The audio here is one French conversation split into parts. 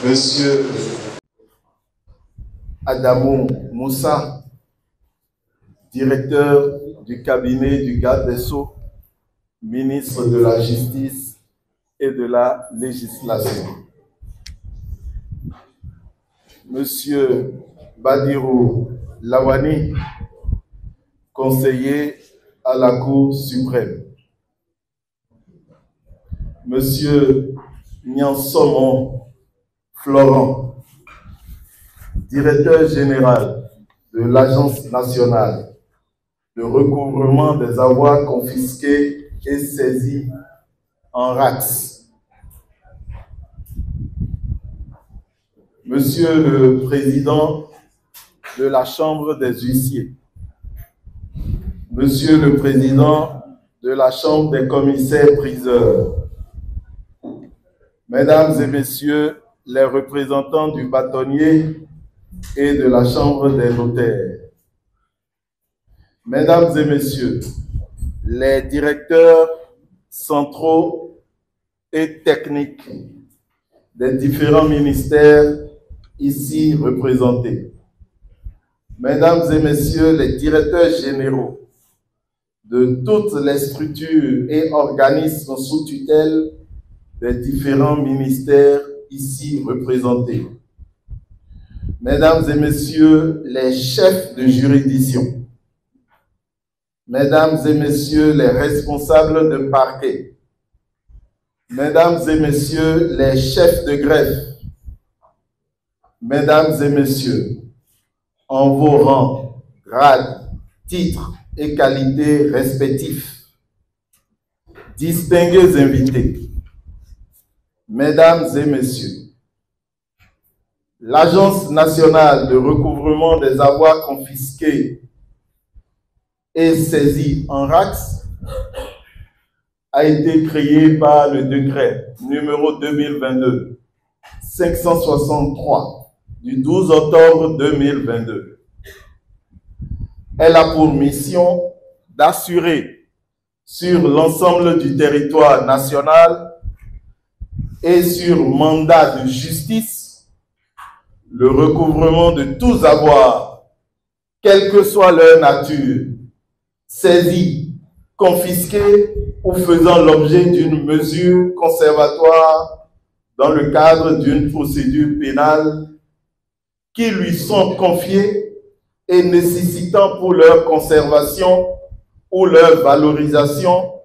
Monsieur Adamou Moussa, directeur du cabinet du garde des Sceaux, ministre de la Justice et de la Législation. Monsieur Badirou Lawani, conseiller à la Cour suprême. Monsieur Nyansomon Florent, directeur général de l'Agence nationale de recouvrement des avoirs confisqués et saisis en RACS. Monsieur le Président de la Chambre des huissiers, Monsieur le Président de la Chambre des commissaires-priseurs, Mesdames et Messieurs les représentants du bâtonnier et de la Chambre des notaires, Mesdames et Messieurs les directeurs centraux et techniques des différents ministères ici représentés, Mesdames et Messieurs les directeurs généraux de toutes les structures et organismes sous tutelle des différents ministères ici représentés, Mesdames et Messieurs les chefs de juridiction, Mesdames et Messieurs les responsables de parquet, Mesdames et Messieurs les chefs de greffe, Mesdames et Messieurs, en vos rangs, grades, titres et qualités respectifs, distingués invités, Mesdames et Messieurs, l'Agence nationale de recouvrement des avoirs confisqués et saisis en RACS a été créée par le décret numéro 2022-563 du 12 octobre 2022. Elle a pour mission d'assurer sur l'ensemble du territoire national et sur mandat de justice le recouvrement de tous avoirs, quelle que soit leur nature, saisis, confisqués ou faisant l'objet d'une mesure conservatoire dans le cadre d'une procédure pénale qui lui sont confiés et nécessitant pour leur conservation ou leur valorisation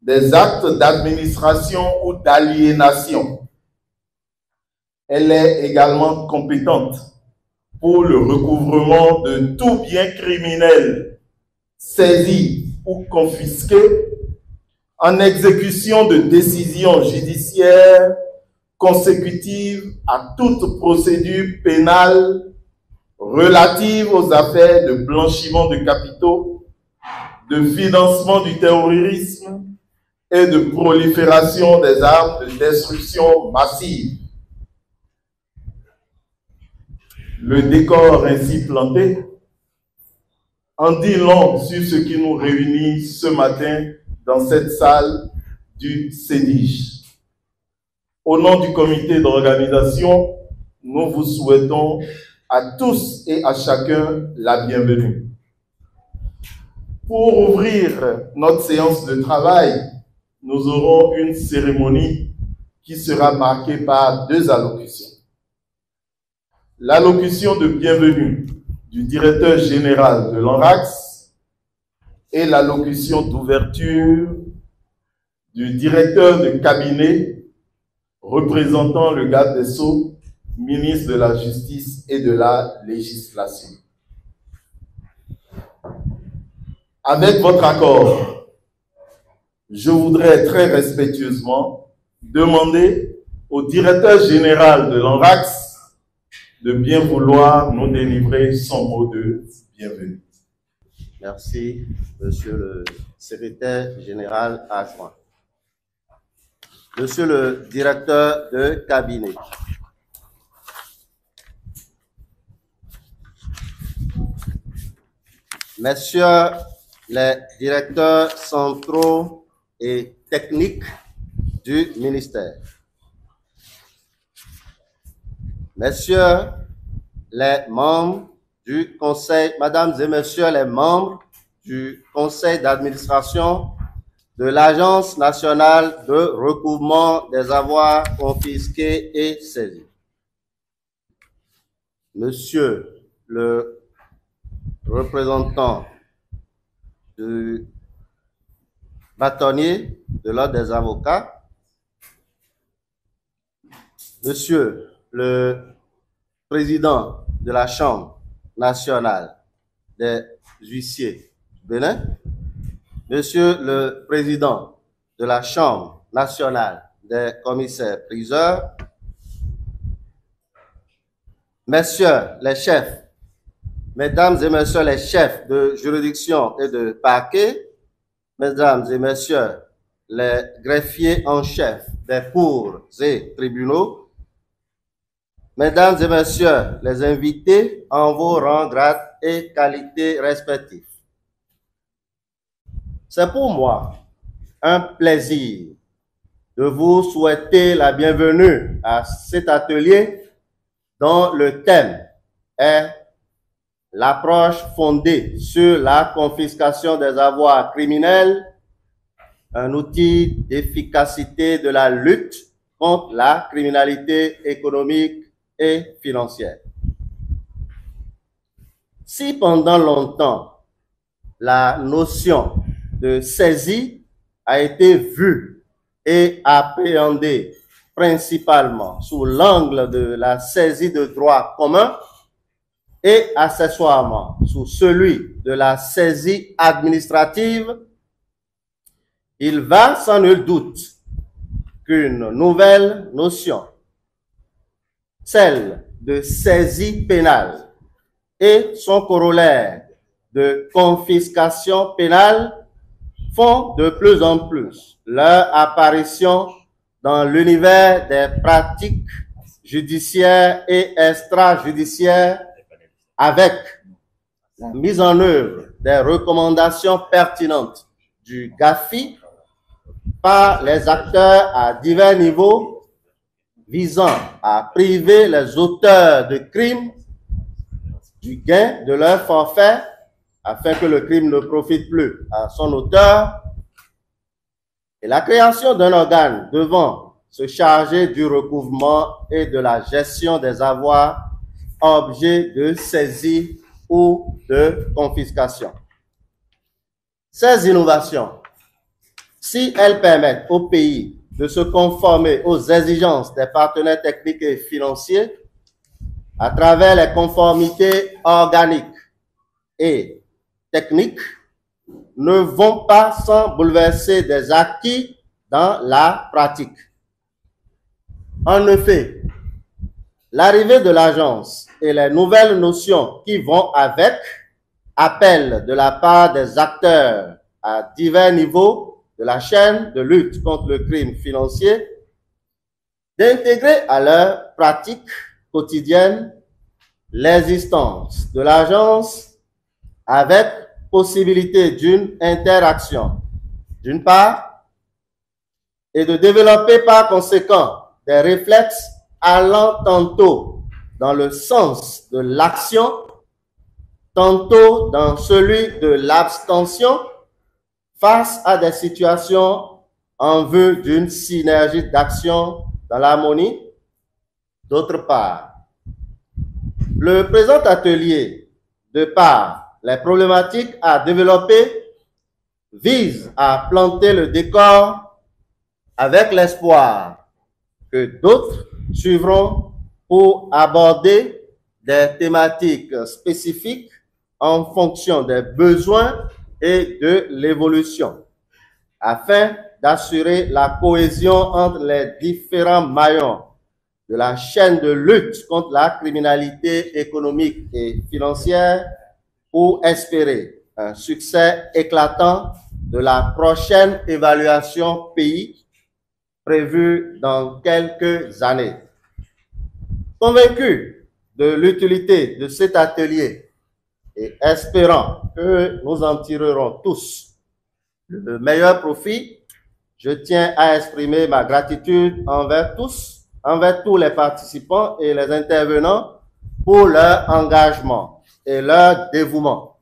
des actes d'administration ou d'aliénation. Elle est également compétente pour le recouvrement de tout bien criminel saisi ou confisqué en exécution de décisions judiciaires consécutives à toute procédure pénale relative aux affaires de blanchiment de capitaux, de financement du terrorisme et de prolifération des armes de destruction massive. Le décor ainsi planté en dit long sur ce qui nous réunit ce matin dans cette salle du CEDIJ. Au nom du comité d'organisation, nous vous souhaitons à tous et à chacun la bienvenue. Pour ouvrir notre séance de travail, nous aurons une cérémonie qui sera marquée par deux allocutions. L'allocution de bienvenue du directeur général de l'ANRACS et l'allocution d'ouverture du directeur de cabinet représentant le garde des Sceaux, ministre de la Justice et de la Législation. Avec votre accord, je voudrais très respectueusement demander au directeur général de l'ANRACS de bien vouloir nous délivrer son mot de bienvenue. Merci, Monsieur le secrétaire général adjoint. Monsieur le directeur de cabinet, Messieurs les directeurs centraux et techniques du ministère, Messieurs les membres du conseil, mesdames et messieurs les membres du conseil d'administration de l'Agence nationale de recouvrement des avoirs confisqués et saisis. Monsieur le représentant du bâtonnier de l'Ordre des avocats, Monsieur le président de la Chambre nationale des huissiers du Bénin, Monsieur le président de la Chambre nationale des commissaires priseurs, Messieurs les chefs, Mesdames et messieurs les chefs de juridiction et de parquet, Mesdames et messieurs les greffiers en chef des cours et tribunaux, Mesdames et messieurs les invités en vos rangs, grades et qualités respectifs. C'est pour moi un plaisir de vous souhaiter la bienvenue à cet atelier dont le thème est l'approche fondée sur la confiscation des avoirs criminels, un outil d'efficacité de la lutte contre la criminalité économique et financière. Si pendant longtemps, la notion de saisie a été vue et appréhendée principalement sous l'angle de la saisie de droit commun et accessoirement sous celui de la saisie administrative, il va sans nul doute qu'une nouvelle notion, celle de saisie pénale et son corollaire de confiscation pénale font de plus en plus leur apparition dans l'univers des pratiques judiciaires et extrajudiciaires avec la mise en œuvre des recommandations pertinentes du GAFI par les acteurs à divers niveaux visant à priver les auteurs de crimes du gain de leur forfait afin que le crime ne profite plus à son auteur, et la création d'un organe devant se charger du recouvrement et de la gestion des avoirs objets de saisie ou de confiscation. Ces innovations, si elles permettent au pays de se conformer aux exigences des partenaires techniques et financiers à travers les conformités organiques et techniques, ne vont pas sans bouleverser des acquis dans la pratique. En effet, l'arrivée de l'agence et les nouvelles notions qui vont avec appellent de la part des acteurs à divers niveaux de la chaîne de lutte contre le crime financier d'intégrer à leur pratique quotidienne l'existence de l'agence avec possibilité d'une interaction, d'une part, et de développer par conséquent des réflexes allant tantôt dans le sens de l'action, tantôt dans celui de l'abstention face à des situations en vue d'une synergie d'action dans l'harmonie. D'autre part, le présent atelier, de par les problématiques à développer, vise à planter le décor avec l'espoir que d'autres suivront pour aborder des thématiques spécifiques en fonction des besoins et de l'évolution, afin d'assurer la cohésion entre les différents maillons de la chaîne de lutte contre la criminalité économique et financière pour espérer un succès éclatant de la prochaine évaluation pays prévue dans quelques années. Convaincu de l'utilité de cet atelier et espérant que nous en tirerons tous le meilleur profit, je tiens à exprimer ma gratitude envers tous envers tous les participants et les intervenants pour leur engagement et leur dévouement.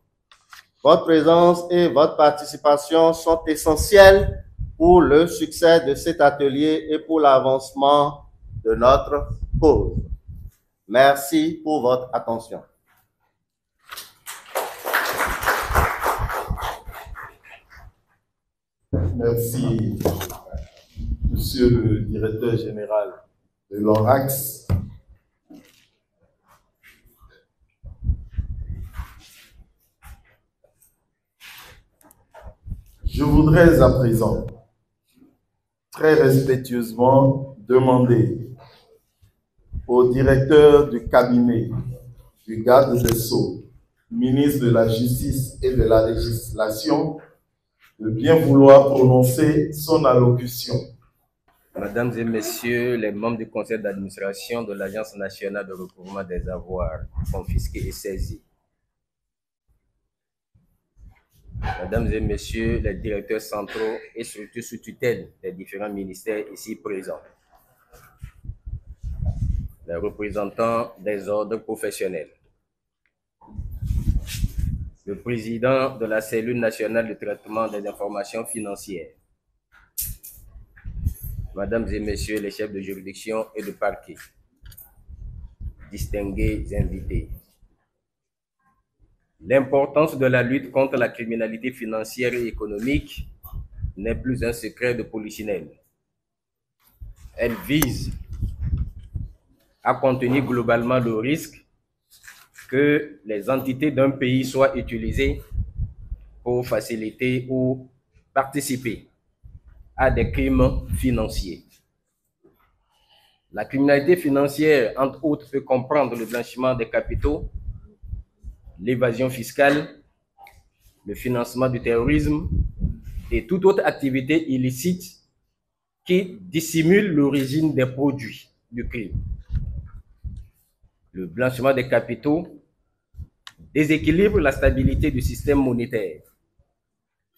Votre présence et votre participation sont essentielles pour le succès de cet atelier et pour l'avancement de notre cause. Merci pour votre attention. Merci, Monsieur le Directeur Général de l'ORAX. Je voudrais à présent très respectueusement demander au directeur du cabinet du garde des Sceaux, ministre de la Justice et de la Législation, de bien vouloir prononcer son allocution. Mesdames et Messieurs les membres du conseil d'administration de l'Agence nationale de recouvrement des avoirs confisqués et saisis, Mesdames et Messieurs les directeurs centraux et structures sous tutelle des différents ministères ici présents, les représentants des ordres professionnels, le président de la cellule nationale de traitement des informations financières, Mesdames et Messieurs les chefs de juridiction et de parquet, distingués invités. L'importance de la lutte contre la criminalité financière et économique n'est plus un secret de polichinelle. Elle vise à contenir globalement le risque que les entités d'un pays soient utilisées pour faciliter ou participer à des crimes financiers. La criminalité financière, entre autres, peut comprendre le blanchiment des capitaux, l'évasion fiscale, le financement du terrorisme et toute autre activité illicite qui dissimule l'origine des produits du crime. Le blanchiment des capitaux déséquilibre la stabilité du système monétaire,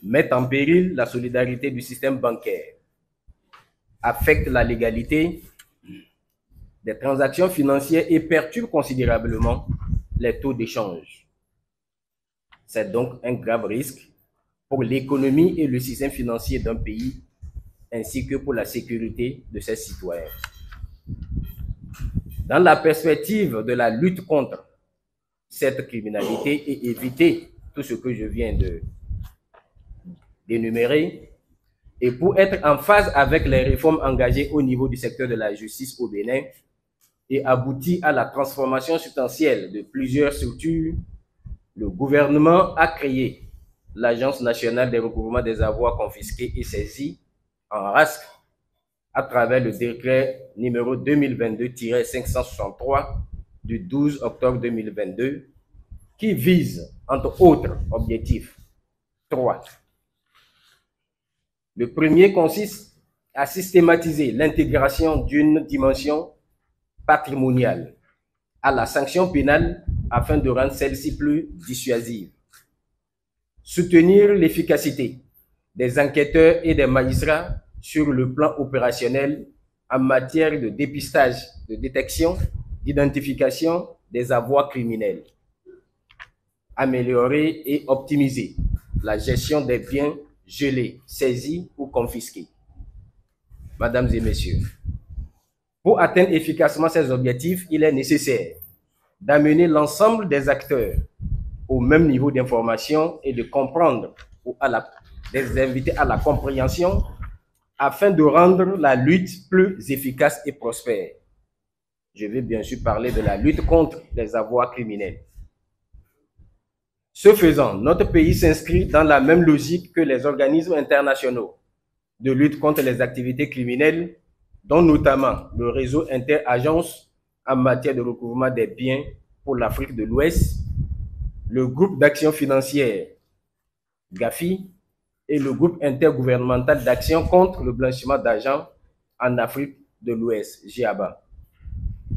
met en péril la solidarité du système bancaire, affecte la légalité des transactions financières et perturbe considérablement les taux d'échange. C'est donc un grave risque pour l'économie et le système financier d'un pays, ainsi que pour la sécurité de ses citoyens. Dans la perspective de la lutte contre cette criminalité et éviter tout ce que je viens d'énumérer, et pour être en phase avec les réformes engagées au niveau du secteur de la justice au Bénin et aboutir à la transformation substantielle de plusieurs structures, le gouvernement a créé l'Agence nationale des recouvrements des avoirs confisqués et saisis en RASC à travers le décret numéro 2022-563 du 12 octobre 2022 qui vise, entre autres objectifs, 3. Le premier consiste à systématiser l'intégration d'une dimension patrimoniale à la sanction pénale afin de rendre celle-ci plus dissuasive. Soutenir l'efficacité des enquêteurs et des magistrats sur le plan opérationnel en matière de dépistage, de détection, d'identification des avoirs criminels. Améliorer et optimiser la gestion des biens gelés, saisis ou confisqués. Mesdames et Messieurs, pour atteindre efficacement ces objectifs, il est nécessaire d'amener l'ensemble des acteurs au même niveau d'information et de comprendre ou des invités à la compréhension afin de rendre la lutte plus efficace et prospère. Je vais bien sûr parler de la lutte contre les avoirs criminels. Ce faisant, notre pays s'inscrit dans la même logique que les organismes internationaux de lutte contre les activités criminelles, dont notamment le réseau inter-agences en matière de recouvrement des biens pour l'Afrique de l'Ouest, le groupe d'action financière GAFI et le groupe intergouvernemental d'action contre le blanchiment d'argent en Afrique de l'Ouest, GIABA,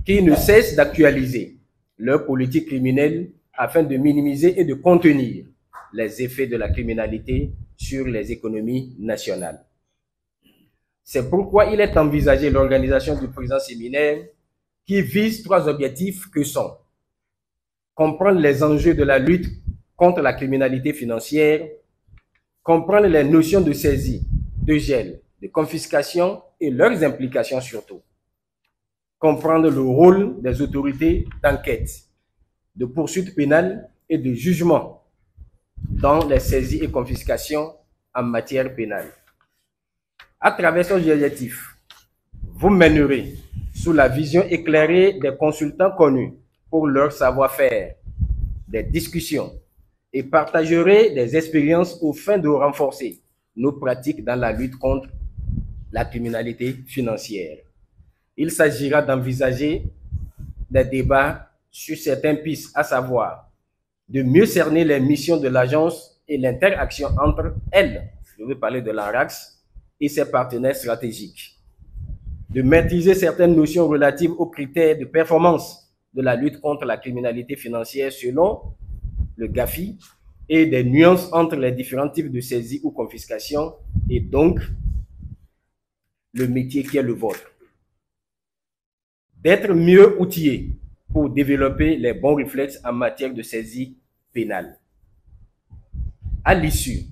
qui ne cessent d'actualiser leur politique criminelle afin de minimiser et de contenir les effets de la criminalité sur les économies nationales. C'est pourquoi il est envisagé l'organisation du présent séminaire qui vise 3 objectifs que sont comprendre les enjeux de la lutte contre la criminalité financière, comprendre les notions de saisie, de gel, de confiscation et leurs implications surtout, comprendre le rôle des autorités d'enquête, de poursuite pénale et de jugement dans les saisies et confiscations en matière pénale. À travers ces objectifs, vous mènerez sous la vision éclairée des consultants connus pour leur savoir-faire, des discussions et partagerez des expériences aux fins de renforcer nos pratiques dans la lutte contre la criminalité financière. Il s'agira d'envisager des débats sur certaines pistes, à savoir de mieux cerner les missions de l'agence et l'interaction entre elle, je vais parler de l'ANRAX, et ses partenaires stratégiques, de maîtriser certaines notions relatives aux critères de performance de la lutte contre la criminalité financière selon le GAFI et des nuances entre les différents types de saisie ou confiscation et donc le métier qui est le vôtre. D'être mieux outillé pour développer les bons réflexes en matière de saisie pénale. À l'issue,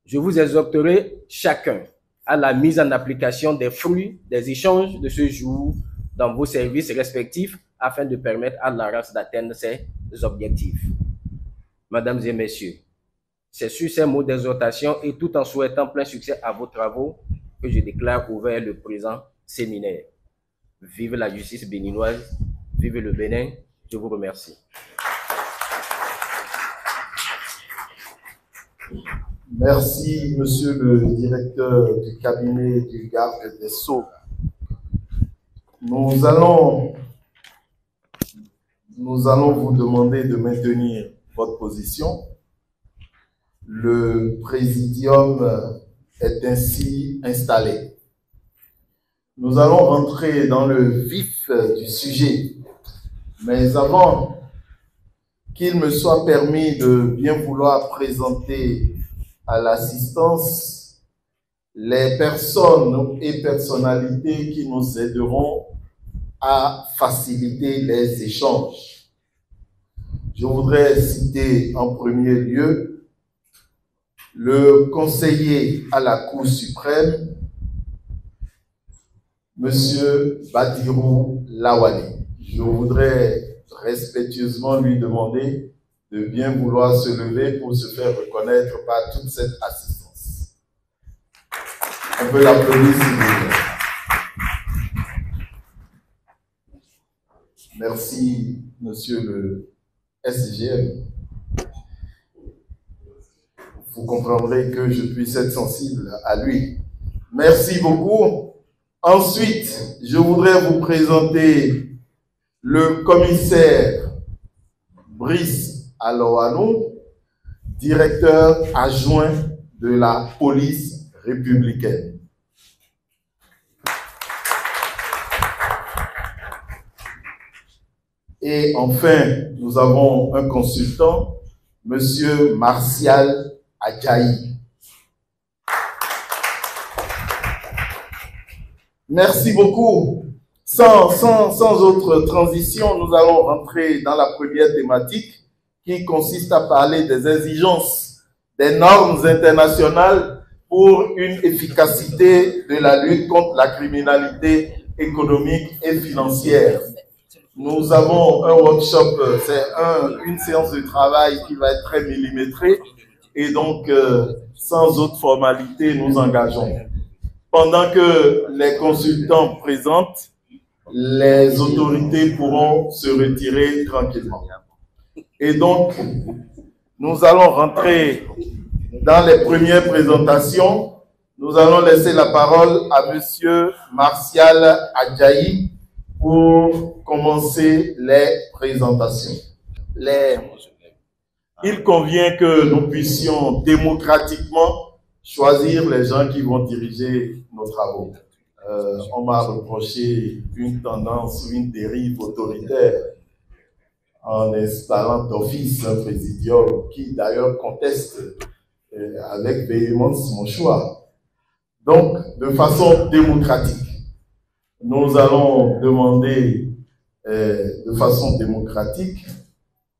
je vous exhorterai chacun à la mise en application des fruits des échanges de ce jour dans vos services respectifs afin de permettre à l'ANRAX d'atteindre ses objectifs. Mesdames et messieurs, c'est sur ces mots d'exhortation et tout en souhaitant plein succès à vos travaux que je déclare ouvert le présent séminaire. Vive la justice béninoise, vive le Bénin, je vous remercie. Merci, monsieur le directeur du cabinet du garde des Sceaux. Nous allons vous demander de maintenir votre position. Le présidium est ainsi installé. Nous allons rentrer dans le vif du sujet, mais avant qu'il me soit permis de bien vouloir présenter à l'assistance les personnes et personnalités qui nous aideront à faciliter les échanges. Je voudrais citer en premier lieu le conseiller à la Cour suprême, Monsieur Badirou Lawali. Je voudrais respectueusement lui demander de bien vouloir se lever pour se faire reconnaître par toute cette assistance. On peut l'applaudir s'il vous plaît. Merci, monsieur le SGM. Vous comprendrez que je puisse être sensible à lui. Merci beaucoup. Ensuite, je voudrais vous présenter le commissaire Brice Aloanou, directeur adjoint de la police républicaine. Et enfin, nous avons un consultant, monsieur Martial Adjaï. Merci beaucoup. Sans autre transition, nous allons rentrer dans la première thématique qui consiste à parler des exigences des normes internationales pour une efficacité de la lutte contre la criminalité économique et financière. Nous avons un workshop, c'est une séance de travail qui va être très millimétrée et donc sans autre formalité, nous engageons. Pendant que les consultants présentent, les autorités pourront se retirer tranquillement. Et donc, nous allons rentrer dans les premières présentations. Nous allons laisser la parole à monsieur Martial Adjaï pour commencer les présentations. Il convient que nous puissions démocratiquement choisir les gens qui vont diriger nos travaux. On m'a reproché une tendance ou une dérive autoritaire en installant d'office un présidium qui d'ailleurs conteste avec véhémence mon choix. Donc, de façon démocratique, nous allons demander de façon démocratique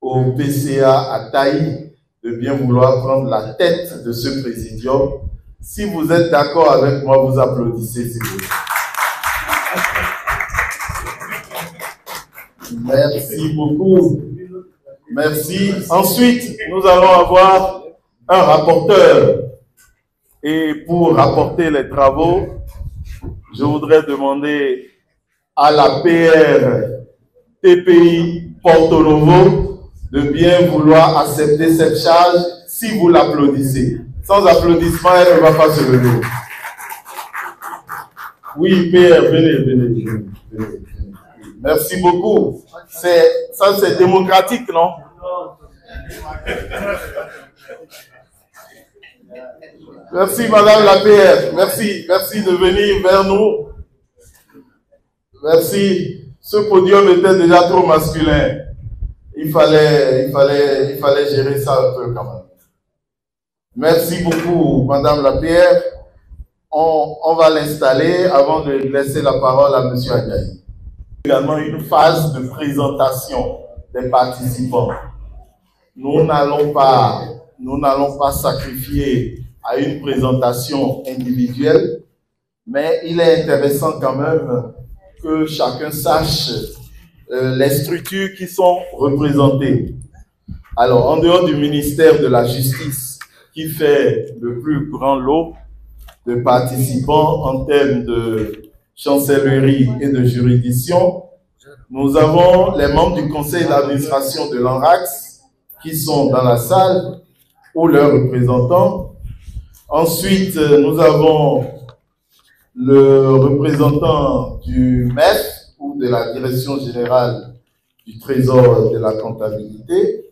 au PCA à Taï de bien vouloir prendre la tête de ce présidium. Si vous êtes d'accord avec moi, vous applaudissez, s'il vous plaît. Merci beaucoup. Merci. Ensuite, nous allons avoir un rapporteur. Et pour rapporter les travaux, je voudrais demander à la PR TPI Porto Novo de bien vouloir accepter cette charge si vous l'applaudissez. Sans applaudissements, elle ne va pas se lever. Oui, PR, venez. Merci beaucoup. Ça, c'est démocratique, non? Merci, Madame la PR. Merci de venir vers nous. Merci. Ce podium était déjà trop masculin. Il fallait gérer ça un peu quand même. Merci beaucoup, Madame la PR. On va l'installer avant de laisser la parole à Monsieur Adjaï. Également une phase de présentation des participants. Nous n'allons pas sacrifier à une présentation individuelle, mais il est intéressant quand même que chacun sache les structures qui sont représentées. Alors, en dehors du ministère de la Justice, qui fait le plus grand lot de participants en termes de chancellerie et de juridiction, nous avons les membres du conseil d'administration de l'ANRAX qui sont dans la salle ou leurs représentants. Ensuite, nous avons le représentant du MEF ou de la Direction générale du Trésor de la comptabilité.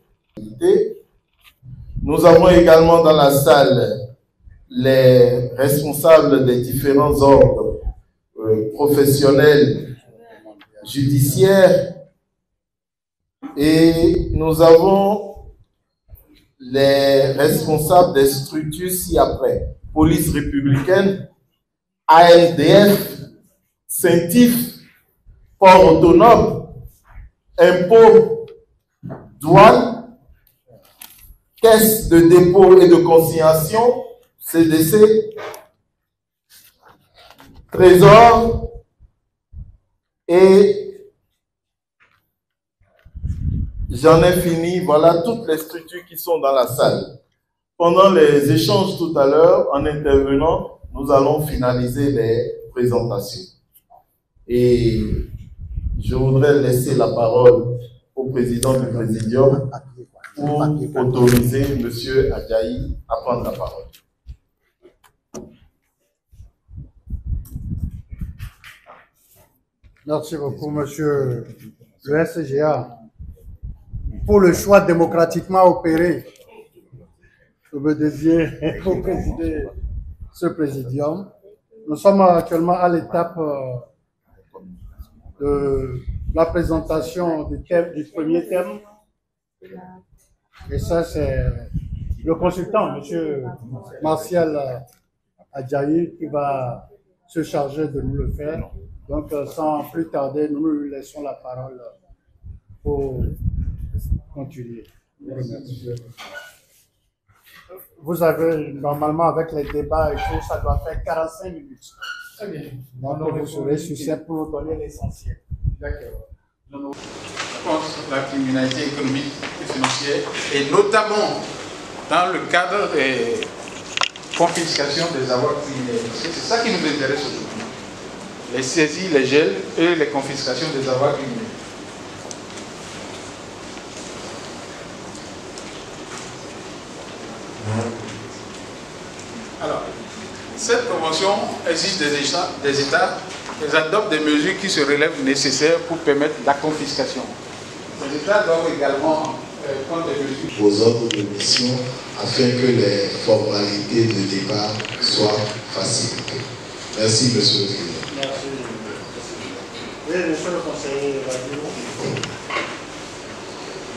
Nous avons également dans la salle les responsables des différents ordres professionnels, judiciaires, et nous avons les responsables des structures ci-après: police républicaine, ALDF, CENTIF, port autonome, impôts, douane, caisse de dépôt et de consignation, CDC, trésor, et j'en ai fini. Voilà toutes les structures qui sont dans la salle. Pendant les échanges tout à l'heure, en intervenant, nous allons finaliser les présentations. Et je voudrais laisser la parole au président du présidium pour autoriser M. Adjaï à prendre la parole. Merci beaucoup, monsieur le SGA, pour le choix démocratiquement opéré de me dédier pour présider ce présidium. Nous sommes actuellement à l'étape de la présentation du premier thème. Et ça, c'est le consultant, monsieur Martial Adjaï, qui va se charger de nous le faire. Donc, sans plus tarder, nous lui laissons la parole pour continuer. Vous avez, normalement, avec les débats et tout, ça doit faire 45 minutes. Très bien. Donc, vous serez succinct pour nous donner l'essentiel. D'accord. Contre la criminalité économique et financière, et notamment dans le cadre des confiscations des avoirs criminels. C'est ça qui nous intéresse aujourd'hui. Les saisies, les gels et les confiscations des avoirs criminels. Alors, cette convention exige des États qu'ils adoptent des mesures qui se relèvent nécessaires pour permettre la confiscation. Les États doivent également prendre des mesures aux ordres de mission afin que les formalités de départ soient facilitées. Merci, monsieur le président. Merci. Oui, monsieur le conseiller Radio.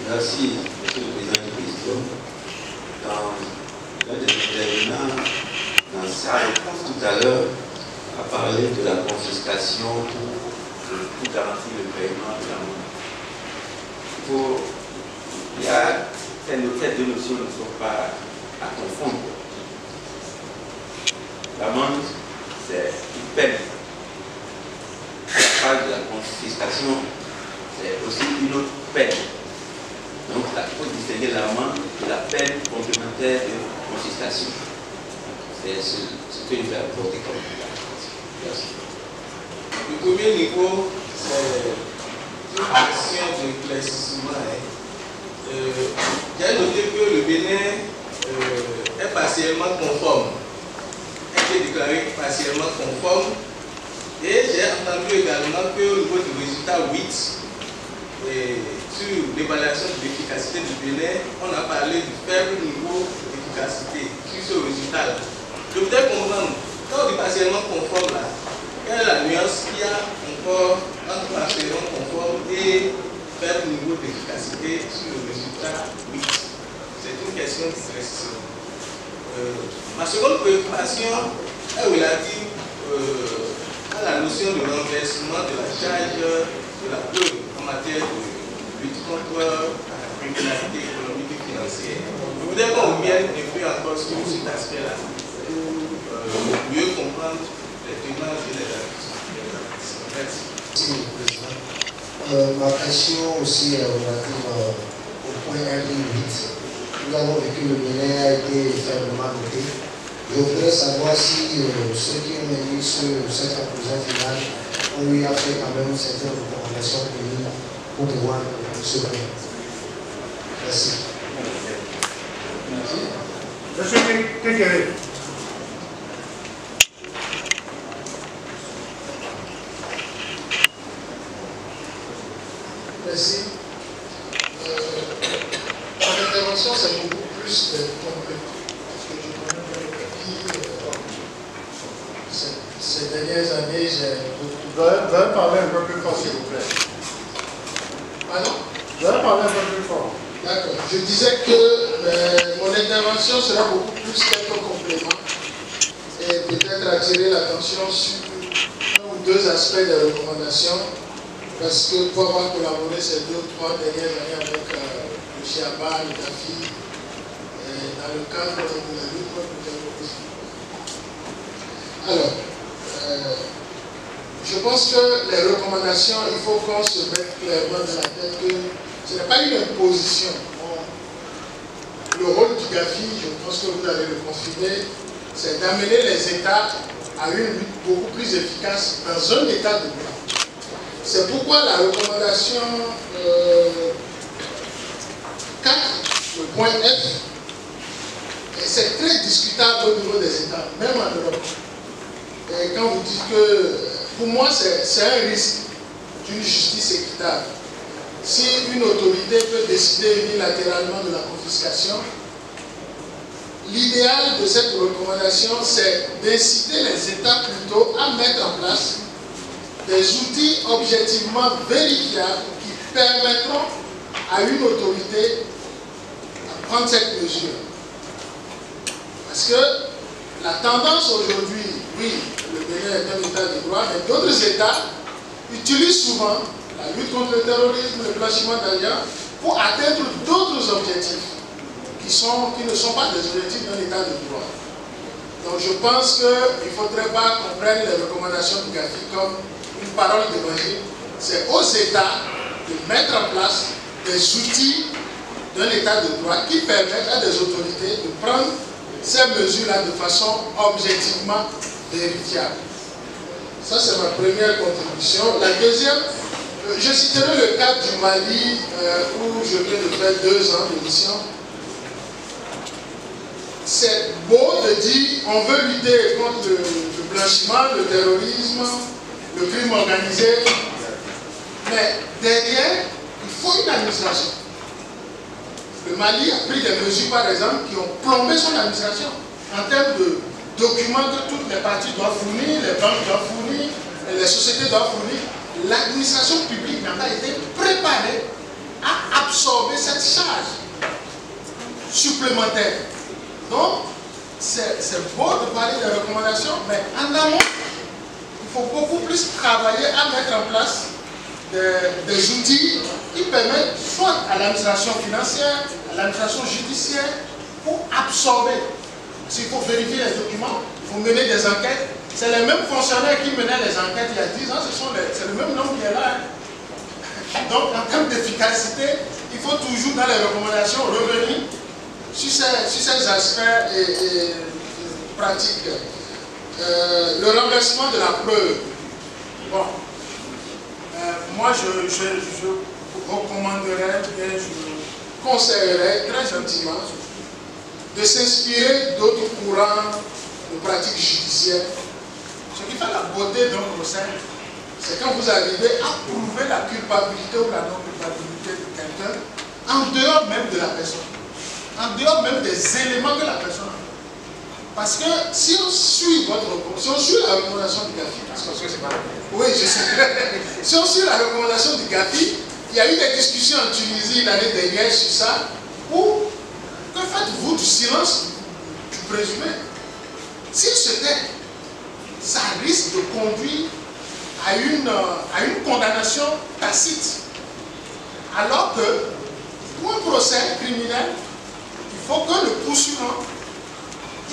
Merci, monsieur le président du président. Dans un des intervenants dans sa réponse tout à l'heure, a parlé de la confiscation pour garantir le paiement de l'amende. Ces deux notions ne sont pas à confondre. L'amende, c'est une peine. La phase de la confiscation, c'est aussi une autre peine. Donc, il faut distinguer l'amende de la peine complémentaire de confiscation. C'est ce que je vais apporter comme merci. Le premier niveau, c'est une action d'éclaircissement. J'ai noté que le Bénin est partiellement conforme, a été déclaré partiellement conforme, et j'ai entendu également qu'au niveau du résultat 8, sur l'évaluation de l'efficacité du Bénin, on a parlé du faible niveau d'efficacité sur ce résultat-là. Je voudrais comprendre, quand on dit partiellement conforme là, quelle est la nuance qu'il y a encore entre partiellement conforme et faible niveau d'efficacité sur le résultat 8? C'est une question de précision. Ma seconde préoccupation est relative à la notion de renversement de la charge de la preuve en matière de lutte contre la criminalité économique et financière. Je voudrais qu'on revienne un peu encore sur cet aspect-là, pour mieux comprendre les témoins et les actions. Merci. Ma question aussi est relative au point R8. Nous avons vu que le Bénin a été faiblement noté. Je voudrais savoir si ceux qui ont émis cette conclusion finale ont eu à faire quand même certaines recommandations pour pouvoir se faire. Merci. Monsieur Kékeré. Merci. Mon intervention, c'est beaucoup plus de compléments. Ces dernières années, j'ai beaucoup. Vous allez parler un peu plus fort, s'il vous plaît. Pardon? Vous allez parler un peu plus fort. D'accord. Je disais que mon intervention sera beaucoup plus quelques compléments et peut-être attirer l'attention sur un ou deux aspects des recommandations, parce que pour avoir collaboré ces 2 ou 3 dernières années avec le Chiaba, le DAFI, dans le cadre de la lutte contre le terrorisme. Alors, je pense que les recommandations, il faut qu'on se mette clairement dans la tête que ce n'est pas une imposition. Le rôle du GAFI, je pense que vous allez le confirmer, c'est d'amener les États à une lutte beaucoup plus efficace dans un État de droit. C'est pourquoi la recommandation 4, le point F, c'est très discutable au niveau des États, même en Europe. Et quand vous dites que, pour moi, c'est un risque d'une justice équitable. Si une autorité peut décider unilatéralement de la confiscation, l'idéal de cette recommandation, c'est d'inciter les États plutôt à mettre en place des outils objectivement vérifiables qui permettront à une autorité de prendre cette mesure. Parce que la tendance aujourd'hui, oui, le Bénin est un État de droit, mais d'autres États utilisent souvent la lutte contre le terrorisme, le blanchiment d'argent, pour atteindre d'autres objectifs qui ne sont pas des objectifs d'un État de droit. Donc je pense qu'il ne faudrait pas qu'on prenne les recommandations du GAFI comme une parole d'évangile. C'est aux États de mettre en place des outils d'un État de droit qui permettent à des autorités de prendre ces mesures-là de façon objectivement vérifiable. Ça, c'est ma première contribution. La deuxième, je citerai le cas du Mali où je viens de faire 2 ans de mission. C'est beau de dire on veut lutter contre le blanchiment, le terrorisme, le crime organisé, mais derrière, il faut une administration. Le Mali a pris des mesures, par exemple, qui ont plombé son administration en termes de documents que toutes les parties doivent fournir, les banques doivent fournir, les sociétés doivent fournir. L'administration publique n'a pas été préparée à absorber cette charge supplémentaire. Donc, c'est beau de parler des recommandations, mais en amont, il faut beaucoup plus travailler à mettre en place des outils qui permettent soit à l'administration financière, à l'administration judiciaire, pour absorber. S'il faut vérifier les documents, il faut mener des enquêtes. C'est les mêmes fonctionnaires qui menaient les enquêtes il y a 10 ans, c'est le même nombre qui est là. Donc, en termes d'efficacité, il faut toujours, dans les recommandations, revenir sur ces aspects et pratiques. Le renversement de la preuve. Bon. Moi, je recommanderais, je conseillerais très gentiment de s'inspirer d'autres courants de pratiques judiciaires. Ce qui fait la beauté d'un procès, c'est quand vous arrivez à prouver la culpabilité ou la non-culpabilité de quelqu'un en dehors même de la personne, en dehors même des éléments que la personne a. Parce que si on suit si on suit la recommandation du GAFI, parce que c'est pas oui, je sais. Si on suit la recommandation du GAFI, il y a eu des discussions en Tunisie l'année dernière sur ça, où que faites-vous du silence du présumé? S'il se tait, ça risque de conduire à une condamnation tacite. Alors que, pour un procès criminel, il faut que le poursuivant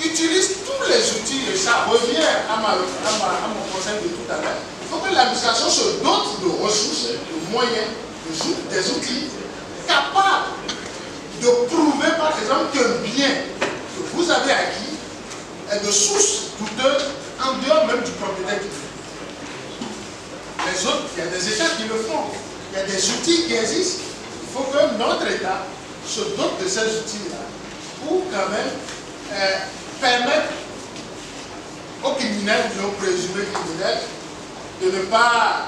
utilise tous les outils, et ça revient à mon conseil de tout à l'heure. Il faut que l'administration se dote de ressources, de moyens, des outils capables de prouver, par exemple, qu'un bien que vous avez acquis est de source douteuse en dehors même du propriétaire du bien. Les autres, il y a des États qui le font. Il y a des outils qui existent. Il faut que notre État se dote de ces outils-là pour quand même permettre aux criminels, aux présumés criminels, de ne pas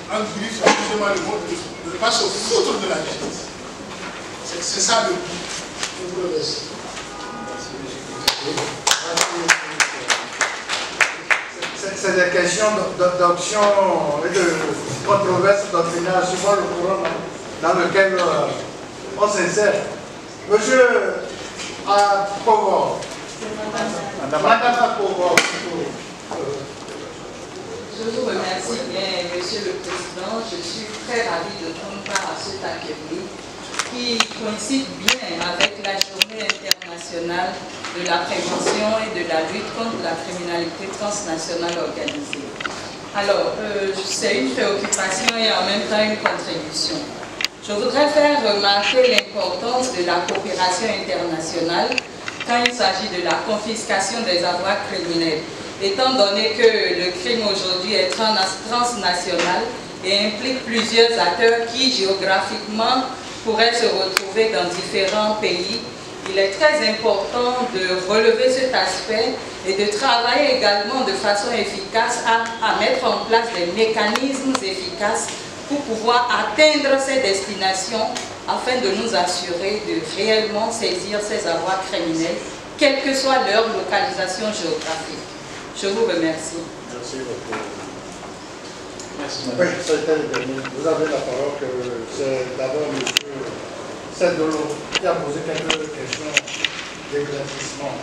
excusez-moi le mot, de ne pas se foutre de la justice. C'est ça le but. Je vous remercie. C'est des questions d'option et de controverse doctrinale, souvent le courant dans lequel on s'insère. Monsieur Pogo. Madame Pogo. Je vous remercie bien, Monsieur le Président. Je suis très ravie de prendre part à cet atelier qui coïncide bien avec la Journée internationale de la prévention et de la lutte contre la criminalité transnationale organisée. Alors, c'est une préoccupation et en même temps une contribution. Je voudrais faire remarquer l'importance de la coopération internationale quand il s'agit de la confiscation des avoirs criminels, étant donné que le crime aujourd'hui est transnational et implique plusieurs acteurs qui géographiquement pourraient se retrouver dans différents pays. Il est très important de relever cet aspect et de travailler également de façon efficace à mettre en place des mécanismes efficaces pour pouvoir atteindre ces destinations afin de nous assurer de réellement saisir ces avoirs criminels, quelle que soit leur localisation géographique. Je vous remercie. Merci beaucoup. Merci, madame. Oui, c'était le dernier. Vous avez la parole. C'est d'abord M. Sedolo qui a posé quelques questions d'éclaircissement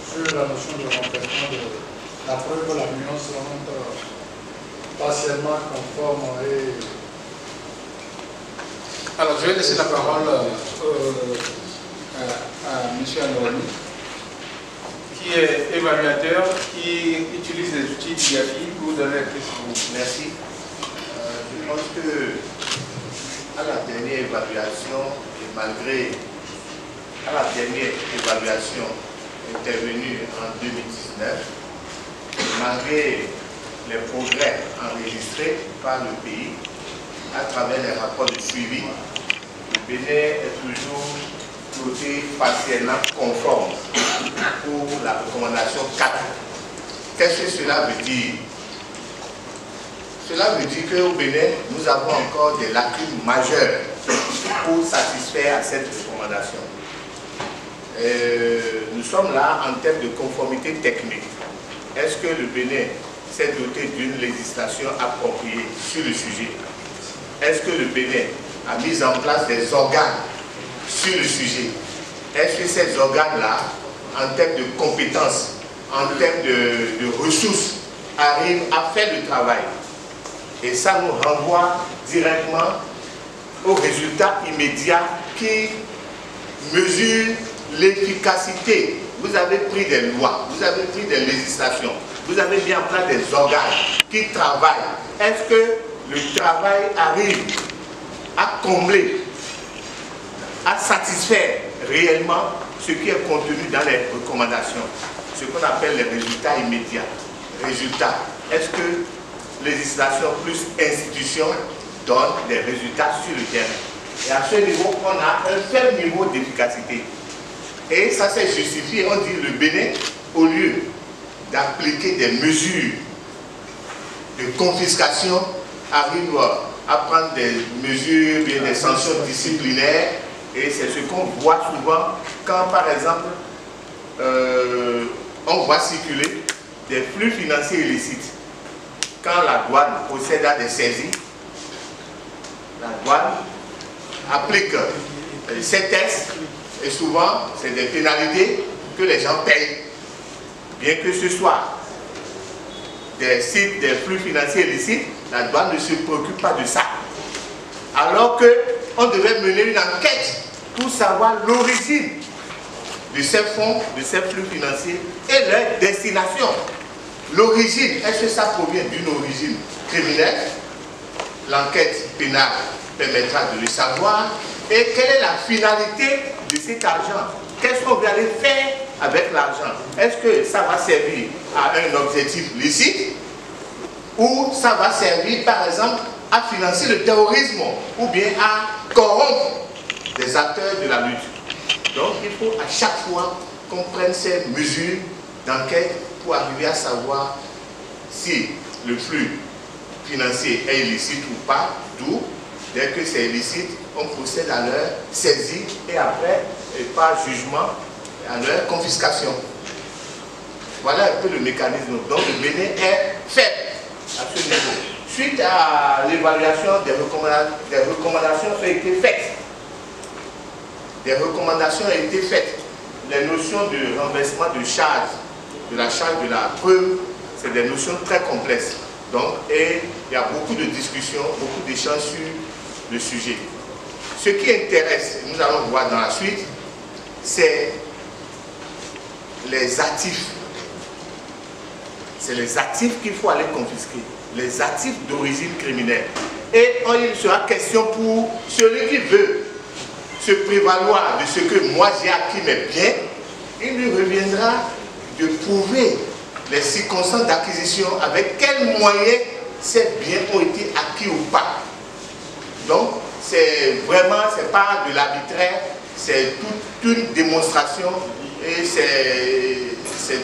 sur la notion de renversement de la preuve, la nuance entre partiellement conforme et... Alors, je vais laisser la parole à M. Anoroni, qui est évaluateur, qui utilise les outils du GAFI pour donner la question. Merci. Je pense que à la dernière évaluation, et malgré la dernière évaluation intervenue en 2019, malgré les progrès enregistrés par le pays à travers les rapports de suivi, le Bénin est toujours doté partiellement conforme pour la recommandation 4. Qu'est-ce que cela veut dire? Cela veut dire qu'au Bénin, nous avons encore des lacunes majeures pour satisfaire à cette recommandation. Nous sommes là en termes de conformité technique. Est-ce que le Bénin s'est doté d'une législation appropriée sur le sujet? Est-ce que le Bénin a mis en place des organes sur le sujet? est-ce que ces organes-là, en termes de compétences, en termes de ressources, arrivent à faire le travail? Et ça nous renvoie directement aux résultats immédiats qui mesurent l'efficacité. Vous avez pris des lois, vous avez pris des législations, vous avez mis en place des organes qui travaillent. Est-ce que le travail arrive à combler, à satisfaire réellement ce qui est contenu dans les recommandations, ce qu'on appelle les résultats immédiats? Résultats. Est-ce que législation plus institution donne des résultats sur le terrain? Et à ce niveau, on a un faible niveau d'efficacité. Et ça s'est justifié. On dit le Bénin, au lieu d'appliquer des mesures de confiscation, arrive à prendre des mesures, bien des sanctions disciplinaires. Et c'est ce qu'on voit souvent quand, par exemple, on voit circuler des flux financiers illicites. Quand la douane procède à des saisies, la douane applique ces tests et souvent c'est des pénalités que les gens payent. Bien que ce soit des sites, des flux financiers illicites, la douane ne se préoccupe pas de ça. Alors qu'on devait mener une enquête pour savoir l'origine de ces fonds, de ces flux financiers et leur destination. L'origine, est-ce que ça provient d'une origine criminelle? L'enquête pénale permettra de le savoir. Et quelle est la finalité de cet argent? Qu'est-ce qu'on va aller faire avec l'argent? Est-ce que ça va servir à un objectif licite ou ça va servir par exemple à financer le terrorisme ou bien à corrompre des acteurs de la lutte? Donc il faut à chaque fois qu'on prenne ces mesures d'enquête pour arriver à savoir si le flux financier est illicite ou pas, d'où, dès que c'est illicite, on procède à leur saisie et après, et par jugement, à leur confiscation. Voilà un peu le mécanisme. Donc le Bénin est faible à ce niveau. Suite à l'évaluation des recommandations ont été faites. Des recommandations ont été faites. Les notions de renversement de charge, de la charge de la preuve, c'est des notions très complexes. Donc, et il y a beaucoup de discussions, beaucoup d'échanges sur le sujet. Ce qui intéresse, nous allons voir dans la suite, c'est les actifs. C'est les actifs qu'il faut aller confisquer, les actifs d'origine criminelle. Et il sera question pour celui qui veut se prévaloir de ce que moi j'ai acquis mes biens, il lui reviendra de prouver les circonstances d'acquisition, avec quels moyens ces biens ont été acquis ou pas. Donc, c'est vraiment, c'est pas de l'arbitraire, c'est toute une démonstration et c'est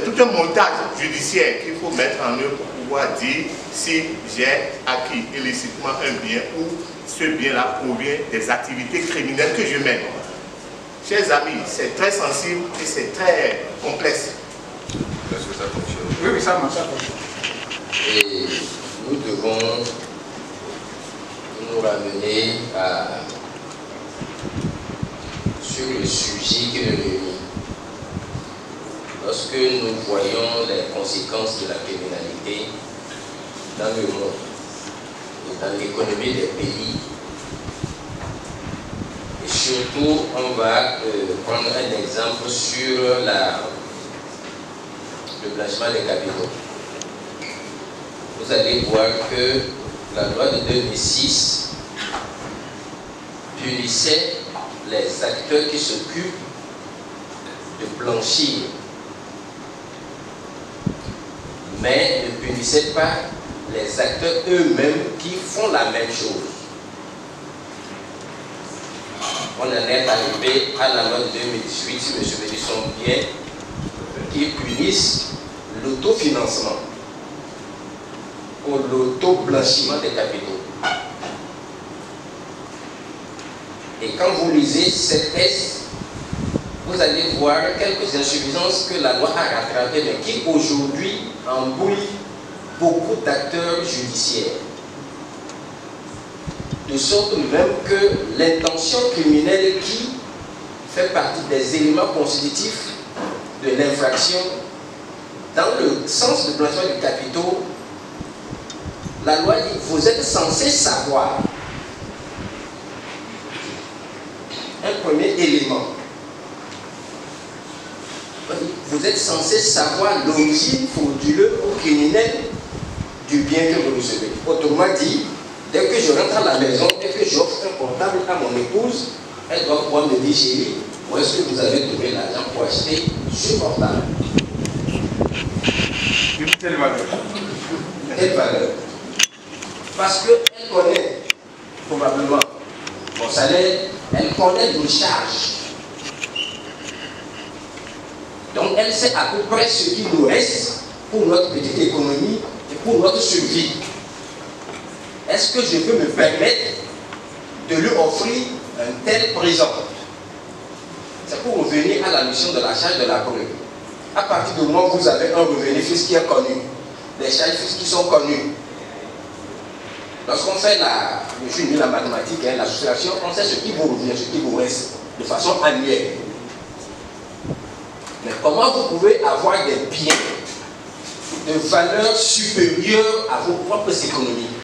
tout un montage judiciaire qu'il faut mettre en œuvre pour pouvoir dire si j'ai acquis illicitement un bien ou ce bien-là provient des activités criminelles que je mène. Chers amis, c'est très sensible et c'est très complexe. Est-ce que ça fonctionne? Oui, oui, ça marche. Et nous devons nous ramener sur le sujet qui nous réunit. Lorsque nous voyons les conséquences de la criminalité dans le monde et dans l'économie des pays, et surtout on va prendre un exemple sur le blanchiment des capitaux. Vous allez voir que la loi de 2006 punissait les acteurs qui s'occupent de blanchir, mais ne punissait pas les acteurs eux-mêmes qui font la même chose. On en est arrivé à la loi de 2018, si mes souvenirs sont bien, qui punissent l'autofinancement ou l'auto-blanchiment des capitaux. Et quand vous lisez ces textes, vous allez voir quelques insuffisances que la loi a rattrapées, mais qui aujourd'hui embrouillent beaucoup d'acteurs judiciaires. De sorte même que l'intention criminelle qui fait partie des éléments constitutifs de l'infraction. Dans le sens de blanchiment de capitaux, la loi dit que vous êtes censé savoir un premier élément. Vous êtes censé savoir l'origine frauduleuse ou criminelle du bien que vous recevez. Autrement dit, dès que je rentre à la maison, dès que j'offre un portable à mon épouse, elle doit pouvoir me dire, chérie, où est-ce que vous avez trouvé l'argent pour acheter ce portable? Quelle valeur? Quelle valeur? Parce qu'elle connaît probablement mon salaire, elle connaît nos charges. Donc elle sait à peu près ce qui nous reste pour notre petite économie et pour notre survie. Est-ce que je peux me permettre de lui offrir un tel présent? C'est pour revenir à la notion de la charge de la preuve. À partir du moment où vous avez un revenu fiscal qui est connu, des charges fiscales qui sont connues, lorsqu'on fait la mathématique, la soustraction, on sait ce qui vous revient, ce qui vous reste, de façon annuelle. Mais comment vous pouvez avoir des biens de valeur supérieure à vos propres économies?